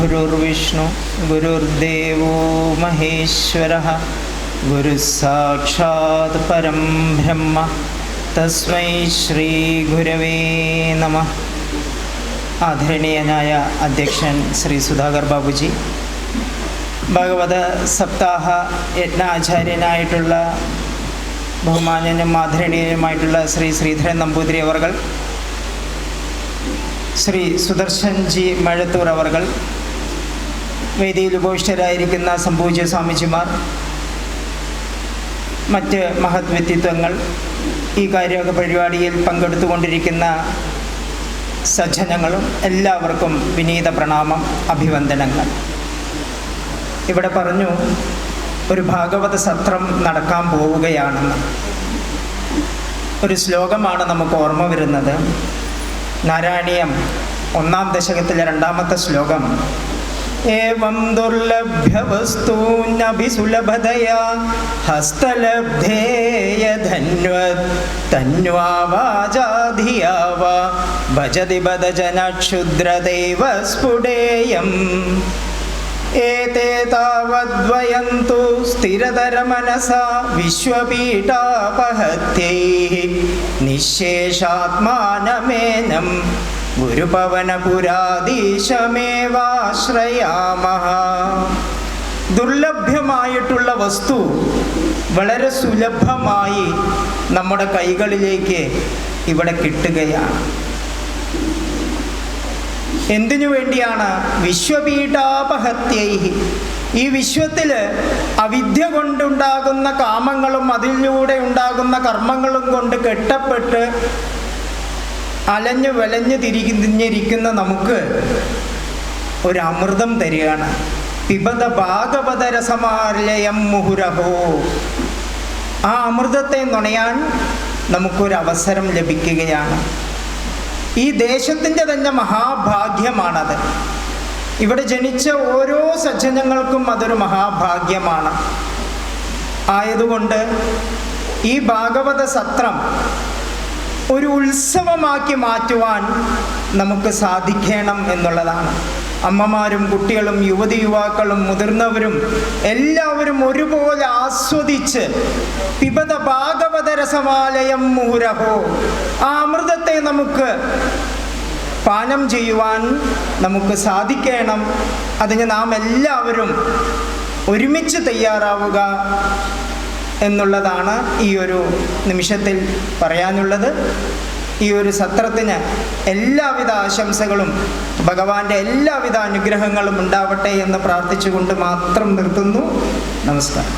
गुरुर्विष्णु गुरुर्देवो महेश्वरः गुरुसाक्षात् परं ब्रह्म तस्मै श्री गुरवे नमः. ആദരണീയനായ അധ്യക്ഷൻ ശ്രീ സുധാകർ ബാബുജി, ഭാഗവത സപ്താഹ യജ്ഞാചാര്യനായിട്ടുള്ള ബഹുമാന്യനും ആദരണീയനുമായിട്ടുള്ള ശ്രീ ശ്രീധരൻ നമ്പൂതിരി അവർകൾ, ശ്രീ സുദർശൻ ജി മഴത്തൂർ അവർകൾ, വേദിയിൽ ഉപവിഷ്ടരായിരിക്കുന്ന സംപൂജ്യ സ്വാമിജിമാർ, മറ്റ് മഹത് വ്യക്തിത്വങ്ങൾ, ഈ കാര്യ പരിപാടിയിൽ പങ്കെടുത്തുകൊണ്ടിരിക്കുന്ന സജ്ജനങ്ങളും എല്ലാവർക്കും വിനീത പ്രണാമം, അഭിവന്ദനങ്ങൾ. ഇവിടെ പറഞ്ഞു ഒരു ഭാഗവത സത്രം നടക്കാൻ പോവുകയാണെന്ന്. ഒരു ശ്ലോകമാണ് നമുക്ക് ഓർമ്മ വരുന്നത്. നാരായണീയം 1-ാം ദശകത്തിലെ 2-ാമത്തെ ശ്ലോകം. ഏവം ദുർലഭ്യവസ്തൂനഭിസുലഭതയാ ഹസ്തലബ്ധേയ ധന്വത് തന്വാവാചാധിയാവ ഭജതി ബദജനക്ഷുദ്രദേവ സ്ഫുടേയം. ഏതേ താവദ്വയന്തു സ്ഥിരതരമനസാ വിശ്വപീഠാപഹത്യൈഃ നിശ്ശേഷാത്മാനമേനം ഗുരുപവനപുരാധീശമേവാശ്രയാമഃ. ദുർലഭ്യമായിട്ടുള്ള വസ്തു വളരെ സുലഭമായി നമ്മുടെ കൈകളിലേക്ക് ഇവിടെ കിട്ടുകയാണ്. എന്തിനു വേണ്ടിയാണ്? വിശ്വപീഠാപഹത്യൈഃ. ഈ വിശ്വത്തിൽ അവിദ്യ കൊണ്ടുണ്ടാകുന്ന കാമങ്ങളും അതിലൂടെ ഉണ്ടാകുന്ന കർമ്മങ്ങളും കൊണ്ട് കെട്ടപ്പെട്ട് അലഞ്ഞു വലഞ്ഞു തിരിഞ്ഞിരിക്കുന്ന നമുക്ക് ഒരു അമൃതം തരികയാണ്. പിബത ഭാഗവത രസമാലയം മുഹുരഹോ. ആ അമൃതത്തെ നുണയാൻ നമുക്കൊരവസരം ലഭിക്കുകയാണ്. ഈ ദേശത്തിൻ്റെ തന്നെ മഹാഭാഗ്യമാണത്. ഇവിടെ ജനിച്ച ഓരോ സജ്ജനങ്ങൾക്കും അതൊരു മഹാഭാഗ്യമാണ്. ആയതുകൊണ്ട് ഈ ഭാഗവത സത്രം ഒരു ഉത്സവമാക്കി മാറ്റുവാൻ നമുക്ക് സാധിക്കണം എന്നുള്ളതാണ്. അമ്മമാരും കുട്ടികളും യുവതി യുവാക്കളും മുതിർന്നവരും എല്ലാവരും ഒരുപോലെ ആസ്വദിച്ച് പിബത ഭാഗവത രസമാലയം മുഹുരഹോ, ആ അമൃതത്തെ നമുക്ക് പാനം ചെയ്യുവാൻ നമുക്ക് സാധിക്കണം. അതിന് നാം എല്ലാവരും ഒരുമിച്ച് തയ്യാറാവുക എന്നുള്ളതാണ് ഈ ഒരു നിമിഷത്തിൽ പറയാനുള്ളത്. ഈ ഒരു സത്രത്തിന് എല്ലാവിധ ആശംസകളും ഭഗവാന്റെ എല്ലാവിധ അനുഗ്രഹങ്ങളും ഉണ്ടാവട്ടെ എന്ന് പ്രാർത്ഥിച്ചുകൊണ്ട് മാത്രം നിർത്തുന്നു. നമസ്കാരം.